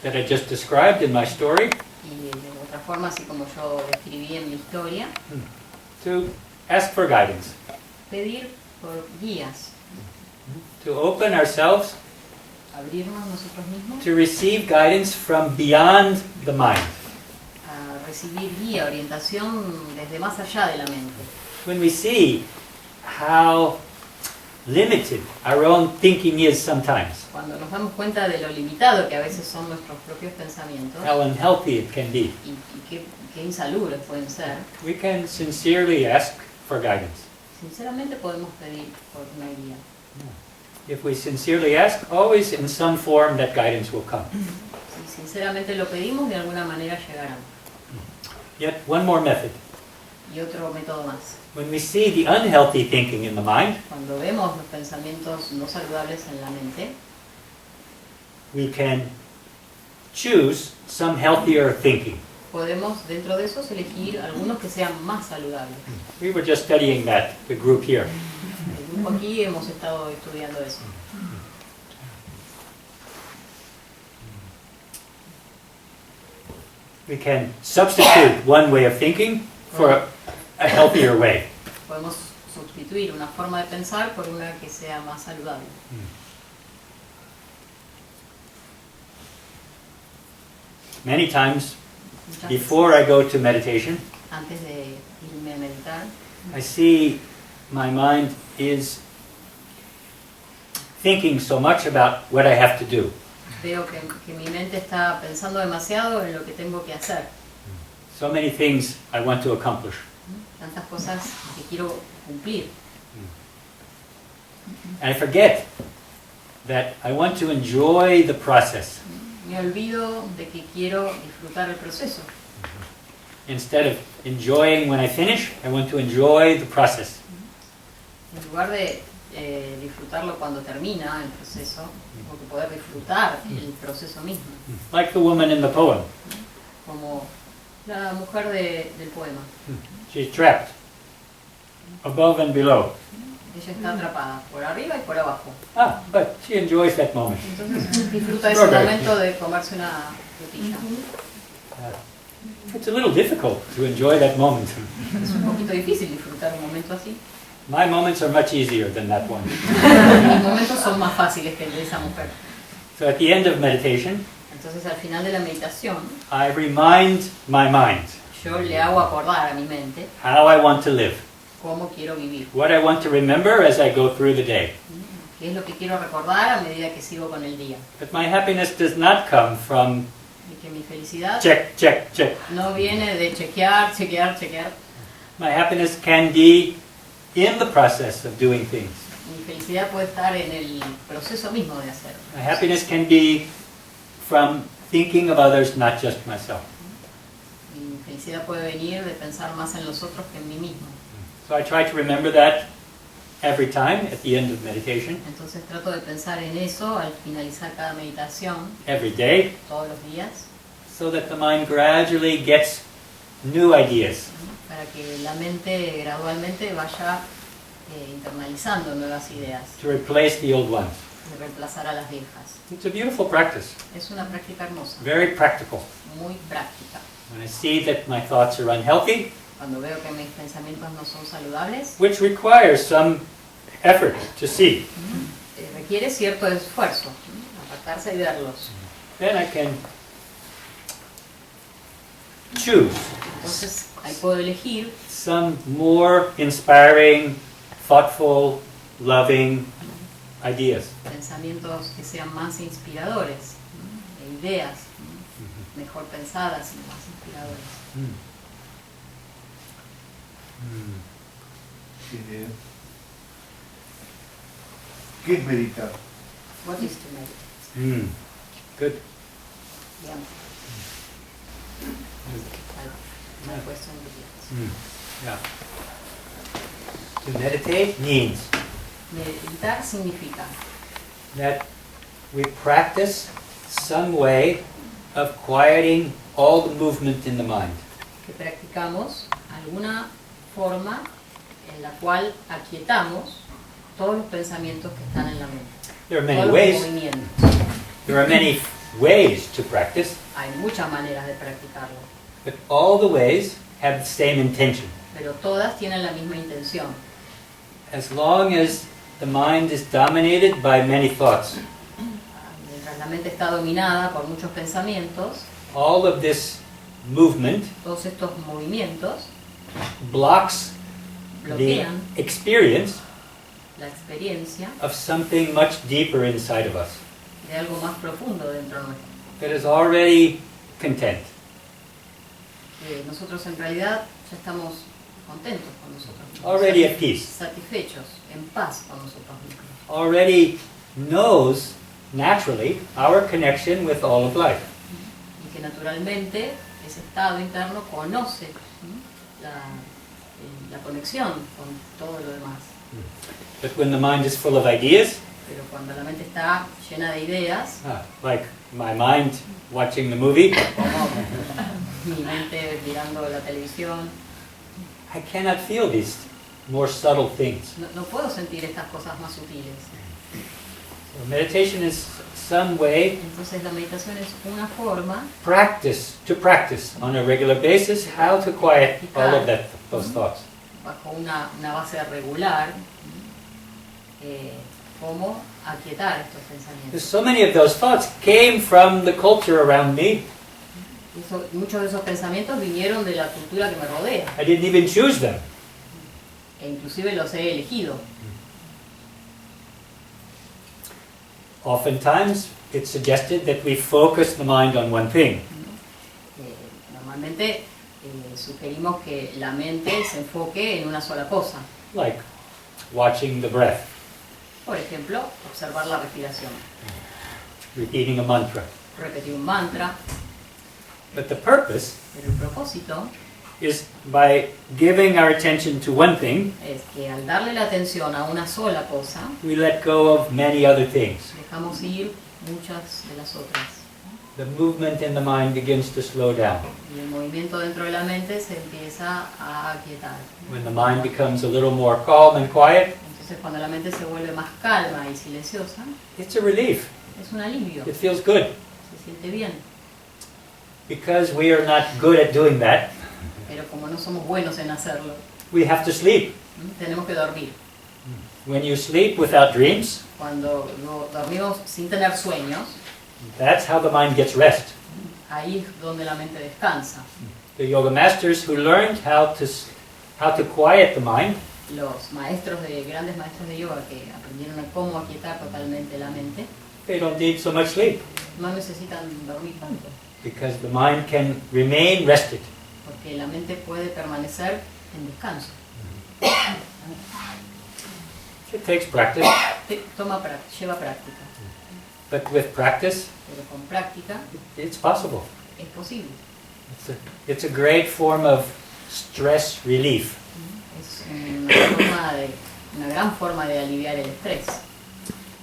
that I just described in my story, Y de otra forma, así como yo describí en mi historia, to ask for guidance, pedir por guías, to open ourselves abrirnos nosotros mismos to receive guidance from beyond the mind. a recibir guía, orientación desde más allá de la mente. When we see how limited our own thinking is sometimes, Cuando nos damos cuenta de lo limitado que a veces son nuestros propios pensamientos how unhealthy it can be, y qué insalubres pueden ser, we can sincerely ask for guidance. sinceramente podemos pedir por una guía. If we sincerely ask, always in some form that guidance will come. Si sinceramente lo pedimos, de alguna manera llegarán. Yet one more method. Y otro método más. When we see the unhealthy thinking in the mind, Cuando vemos los pensamientos no saludables en la mente, we can choose some healthier thinking. podemos dentro de esos elegir algunos que sean más saludables. We were just studying that, the group here. El grupo aquí hemos estado estudiando eso. We can substitute one way of thinking for a healthier way. Podemos sustituir una forma de pensar por una que sea más saludable. Many times, Muchas before I go to meditation, veces, antes de irme a meditar, I see my mind is thinking so much about what I have to do. veo que mi mente está pensando demasiado en lo que tengo que hacer. So many things I want to accomplish. Tantas cosas que quiero cumplir. And I forget that I want to enjoy the process Me olvido de que quiero disfrutar el proceso. instead of enjoying when I finish. I want to enjoy the process. En lugar de disfrutarlo cuando termina el proceso, tengo que poder disfrutar el proceso mismo. Like the woman in the poem. Como la mujer del poema. She's trapped above and below. Ella está atrapada por arriba y por abajo. But she enjoys that moment. Entonces disfruta ese momento de comerse una frutilla. It's a little difficult to enjoy that moment. Es un poquito difícil disfrutar un momento así. My moments are much easier than that one. Mis momentos son más fáciles que el de esa mujer. So at the end of meditation, Entonces al final de la meditación, I remind my mind yo le hago acordar a mi mente how I want to live, cómo quiero vivir. what I want to remember as I go through the day. Qué es lo que quiero recordar a medida que sigo con el día. But my happiness does not come from Y que mi felicidad check, check, check. no viene de chequear, chequear, chequear. My happiness can be in the process of doing things. Mi felicidad puede estar en el proceso mismo de hacer. My happiness can be from thinking of others, not just myself. Mi felicidad puede venir de pensar más en los otros que en mí mismo. So I try to remember that every time at the end of meditation, Entonces trato de pensar en eso al finalizar cada meditación, every day, todos los días, so that the mind gradually gets new ideas. para que la mente gradualmente vaya internalizando nuevas ideas, To replace the old ones. de reemplazar a las viejas. It's a beautiful practice, Es una práctica hermosa, very practical. muy práctica. When I see that my thoughts are unhealthy, Cuando veo que mis pensamientos no son saludables, which requires some effort to see, requiere cierto esfuerzo, apartarse y verlos. then I can choose Entonces ahí puedo elegir some more inspiring, thoughtful, loving ideas. pensamientos que sean más inspiradores, ideas mejor pensadas y más inspiradoras. ¿Qué es meditar? What is to meditate? Good. Yeah. My question would be Yeah. To meditate means meditar significa that we practice some way of quieting all the movement in the mind. que practicamos alguna forma en la cual aquietamos todos los pensamientos que están en la mente. There are many Todos los ways. movimientos. There are many ways to practice, Hay muchas maneras de practicarlo, but all the ways have the same intention. pero todas tienen la misma intención. As long as the mind is dominated by many thoughts, Mientras la mente está dominada por muchos pensamientos, all of this movement todos estos movimientos blocks the bloquean experience la experiencia of something much deeper inside of us de algo más profundo dentro nuestro. that is already content. Nosotros en realidad ya estamos contentos con nosotros mismos, Already at peace. satisfechos, en paz con nosotros mismos. Already knows naturally our connection with all of life. Y que naturalmente ese estado interno conoce la conexión con todo lo demás. But when the mind is full of ideas, Pero cuando la mente está llena de ideas, like my mind watching the movie, como mi mente mirando la televisión, I cannot feel these more subtle things. no puedo sentir estas cosas más sutiles. So meditation is some way Entonces la meditación es una forma to practice on a regular basis how to quiet all of those thoughts. bajo una base regular, cómo aquietar estos Because pensamientos. so many of those thoughts came from the culture around me. Muchos de esos pensamientos vinieron de la cultura que me rodea, I didn't even choose them. e inclusive los he elegido. Oftentimes, it's suggested that we focus the mind on one thing. Normalmente sugerimos que la mente se enfoque en una sola cosa. Like watching the breath, Por ejemplo, observar la respiración, repeating a mantra. repetir un mantra, But the purpose pero el propósito is by giving our attention to one thing, es que al darle la atención a una sola cosa, we let go of many other things. dejamos ir muchas de las otras. The movement in the mind begins to slow down. Y el movimiento dentro de la mente se empieza a aquietar. When the mind becomes a little more calm and quiet, Entonces cuando la mente se vuelve más calma y silenciosa, it's a relief. es un alivio, It feels good. se siente bien. Because we are not good at doing that, Pero como no somos buenos en hacerlo, we have to sleep. tenemos que dormir. When you sleep without dreams, Cuando dormimos sin tener sueños, that's how the mind gets rest. ahí es donde la mente descansa. The yoga masters who learned how to quiet the mind, Los grandes maestros de yoga que aprendieron a cómo aquietar totalmente la mente, they don't need so much sleep no necesitan dormir tanto, because the mind can remain rested. porque la mente puede permanecer en descanso. It takes practice, Lleva práctica, but with practice, pero con práctica it's possible. es posible. It's a great form of stress relief. Es una gran forma de aliviar el estrés.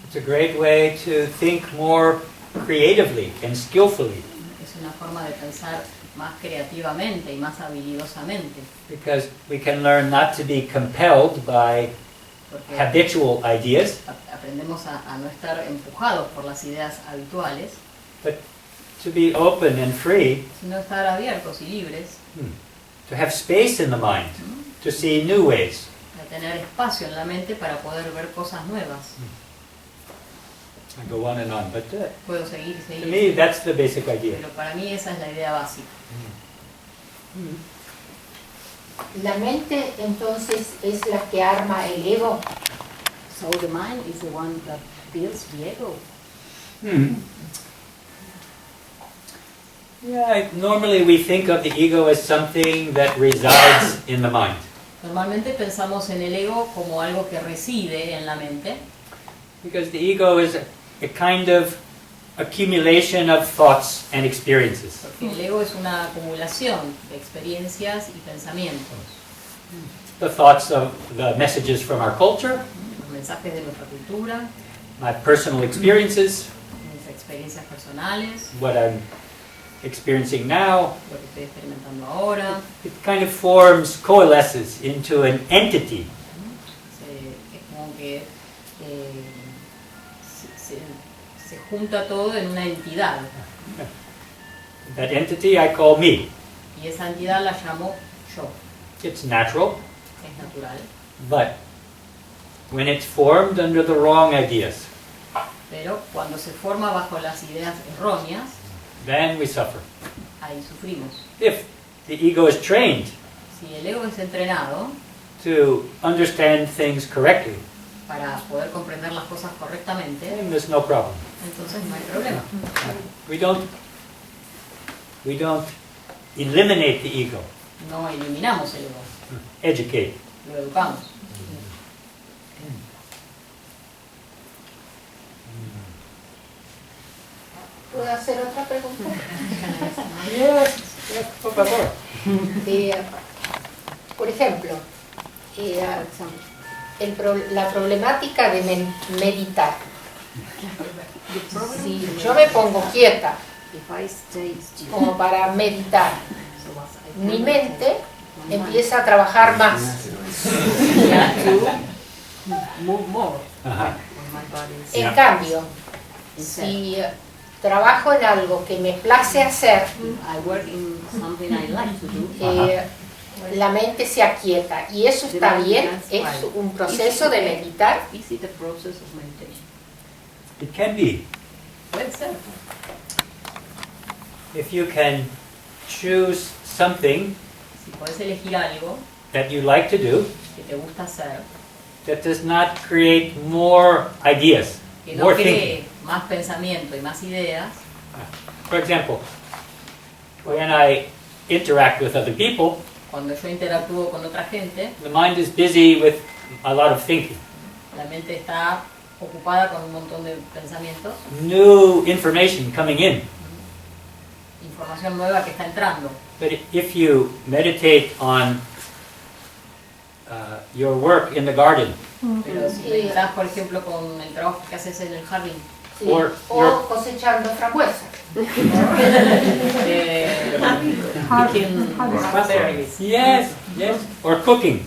It's a great way to think more creatively and skillfully, Es una forma de pensar más creativamente y más habilidosamente, because we can learn not to be compelled by porque habitual ideas, aprendemos a no estar empujados por las ideas habituales, but to be open and free, sino estar abiertos y libres, to have space in the mind, to see new ways. a tener espacio en la mente para poder ver cosas nuevas. I go on and on, but Puedo seguir y to seguir, me that's the basic idea. pero para mí esa es la idea básica. La mente entonces es la que arma el ego. So the mind is the one that builds the ego. Yeah, normally we think of the ego as something that resides in the mind. Normalmente pensamos en el ego como algo que reside en la mente, Because the ego is a kind of accumulation of thoughts and experiences. Porque el ego es una acumulación de experiencias y pensamientos. The thoughts of the messages from our culture, Los mensajes de nuestra cultura, my personal experiences, mis experiencias personales, what I'm experiencing now. lo que estoy experimentando ahora. It kind of coalesces into an entity. Es como que se junta todo en una entidad. That entity I call me. Y esa entidad la llamo yo. It's natural, Es natural. but when it's formed under the wrong ideas, Pero cuando se forma bajo las ideas erróneas, then we suffer. ahí sufrimos. If the ego is trained Si el ego es entrenado to understand things correctly, para poder comprender las cosas correctamente, then there's no problem. entonces no hay problema. We don't eliminate the ego, No eliminamos el ego, educate. lo educamos. ¿Puedo hacer otra pregunta? Yes, por favor. Por ejemplo, la problemática de meditar. Si yo me pongo quieta como para meditar, mi mente empieza a trabajar más. Ajá. En cambio, si trabajo en algo que me place hacer, la mente se aquieta y eso está bien, es un proceso de meditar. It can be. Puede ser. If you can choose something Si puedes elegir algo that you like to do que te gusta hacer, that does not create more ideas, que no more cree thinking. más pensamiento y más ideas. For example, when I interact with other people, Cuando yo interactúo con otra gente, the mind is busy with a lot of thinking. la mente está ocupada con un montón de pensamientos, New information coming in. información nueva que está entrando. But if you meditate on your work in the garden, Pero si meditas, por ejemplo, con el trabajo que haces en el jardín, Sí, Or- o cosechando frambuesas. picking berries, yes, or cooking,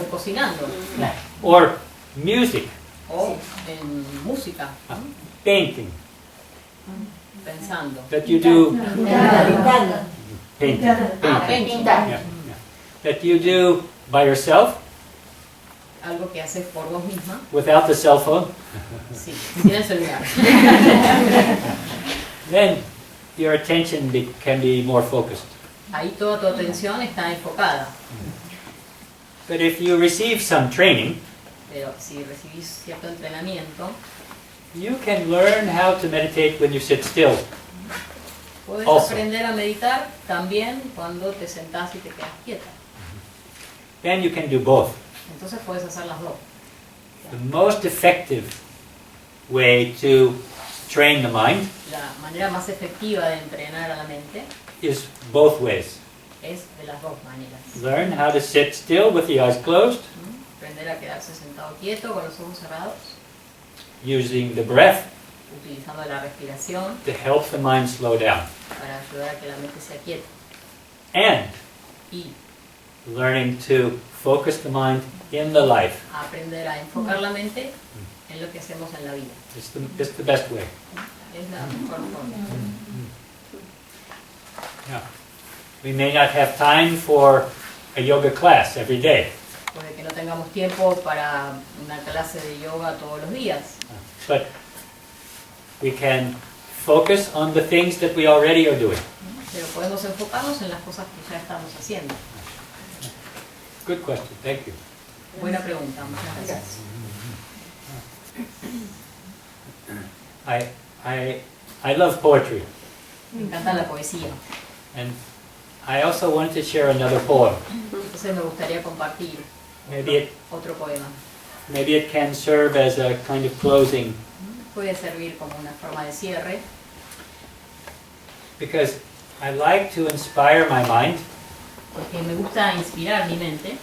o cocinando, or music, o en música, painting, pensando. that you do painting, Pintar. Yeah. That you do by yourself Algo que haces por vos misma, without the cell phone, sí, sin el celular. then your attention can be more focused. Ahí toda tu atención está enfocada. But if you receive some training, Pero si recibís cierto entrenamiento, you can learn how to meditate when you sit still. puedes Also. aprender a meditar también cuando te sentás y te quedas quieta. Then you can do both. Entonces puedes hacer las dos. The most effective way to train the mind La manera más efectiva de entrenar a la mente is both ways. es de las dos maneras. Learn how to sit still with the eyes closed, Aprender a quedarse sentado quieto con los ojos cerrados, using the breath utilizando la respiración to help the mind slow down, para ayudar a que la mente se aquiete. and Y learning to focus the mind in the life. a aprender a enfocar la mente en lo que hacemos en la vida. It's the best way. Es la mejor forma. Yeah. We may not have time for a yoga class every day, Puede que no tengamos tiempo para una clase de yoga todos los días, but we can focus on the things that we already are doing. pero podemos enfocarnos en las cosas que ya estamos haciendo. Good question. Thank you. Buena pregunta, muchas gracias. I love poetry, Me encanta la poesía. and I also wanted to share another poem. Entonces me gustaría compartir Maybe it otro poema. maybe it can serve as a kind of closing, Puede servir como una forma de cierre, because I like to inspire my mind porque me gusta inspirar mi mente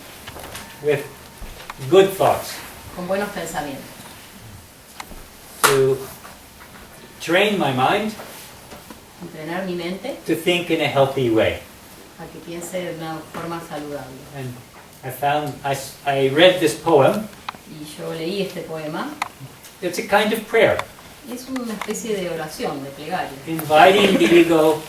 with good thoughts, con buenos pensamientos, to train my mind entrenar mi mente to think in a healthy way. a que piense de una forma saludable. And I read this poem. Y yo leí este poema, It's a kind of prayer, es una especie de oración, de plegaria, inviting the ego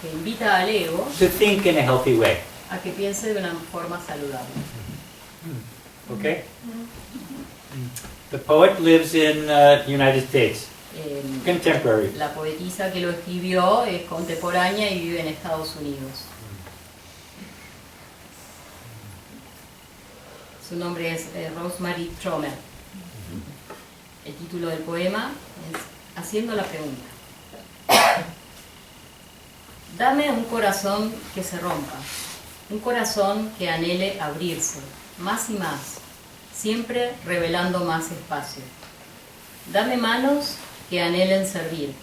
que invita al ego to think in a healthy way. a que piense de una forma saludable. Okay? The poet lives in United States, contemporary. La poetisa que lo escribió es contemporánea y vive en Estados Unidos. Su nombre es Rosemary Tromer. El título del poema es Haciendo la pregunta. Dame un corazón que se rompa, un corazón que anhele abrirse, más y más, siempre revelando más espacio. Dame manos que anhelen servir.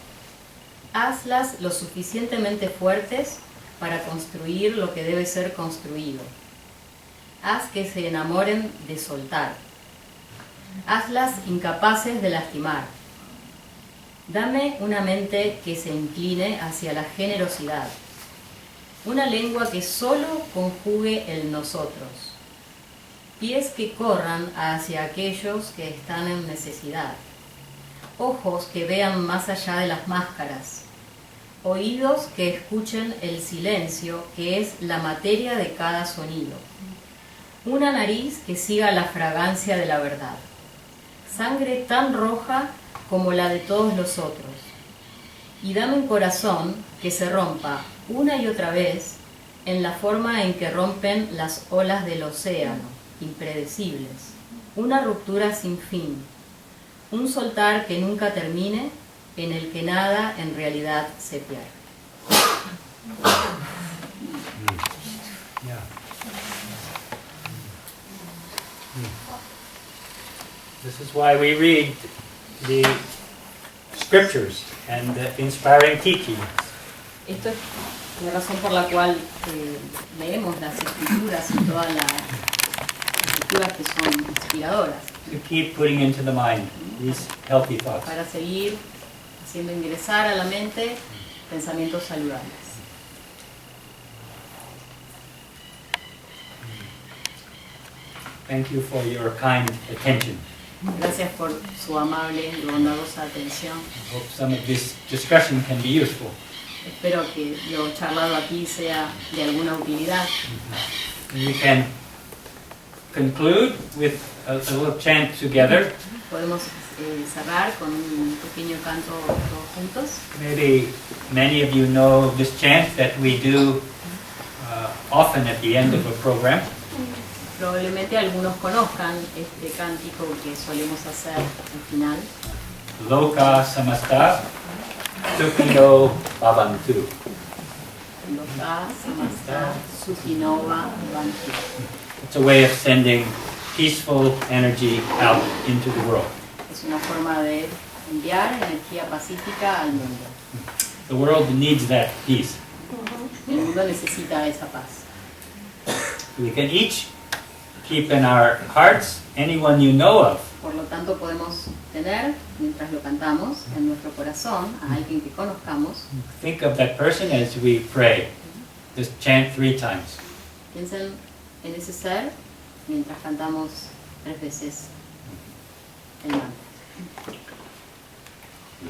Hazlas lo suficientemente fuertes para construir lo que debe ser construido. Haz que se enamoren de soltar. Hazlas incapaces de lastimar. Dame una mente que se incline hacia la generosidad. Una lengua que solo conjugue el nosotros. Pies que corran hacia aquellos que están en necesidad. Ojos que vean más allá de las máscaras. Oídos que escuchen el silencio que es la materia de cada sonido. Una nariz que siga la fragancia de la verdad. Sangre tan roja como la de todos los otros. Y dame un corazón que se rompa una y otra vez en la forma en que rompen las olas del océano, impredecibles. Una ruptura sin fin. Un soltar que nunca termine, en el que nada en realidad se pierde. This is why we read the scriptures and the inspiring teaching. Esto es la razón por la cual leemos las escrituras y todas las escrituras que son inspiradoras. To keep putting into the mind these healthy thoughts. Para seguir haciendo ingresar a la mente pensamientos saludables. Thank you for your kind attention. Gracias por su amable y bondadosa atención. I hope some of this discussion can be useful. Espero que lo charlado aquí sea de alguna utilidad. And we can conclude with a little chant together. Podemos cerrar con un pequeño canto todos juntos. Maybe many of you know this chant that we do often at the end of a program. Probablemente algunos conozcan este cántico que solemos hacer al final. Loka samasta sukhino bhavantu. Loka samasta sukhino bhavantu. It's a way of sending peaceful energy out into the world. Es una forma de enviar energía pacífica al mundo. The world needs that peace. El mundo necesita esa paz. We can each keep in our hearts anyone you know of. Por lo tanto, podemos tener, mientras lo cantamos, en nuestro corazón a alguien que conozcamos. Think of that person as we pray. Just chant 3 times. Piensen en ese ser mientras cantamos 3 veces el mantra.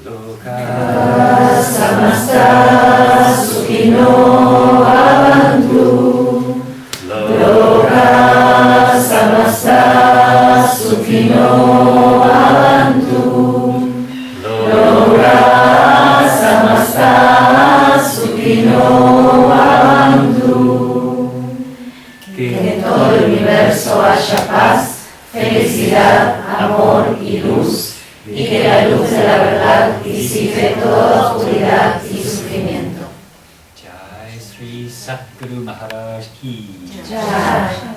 Loka samasta sukhino bhavantu. Loka samasta sukhino bhavantu. Loka samasta sukhino bhavantu. Que en todo el universo haya paz, felicidad, amor y luz. Y que la luz de la verdad disipe toda oscuridad y sufrimiento. Jai Sri Satguru Maharaj Ki. Jai.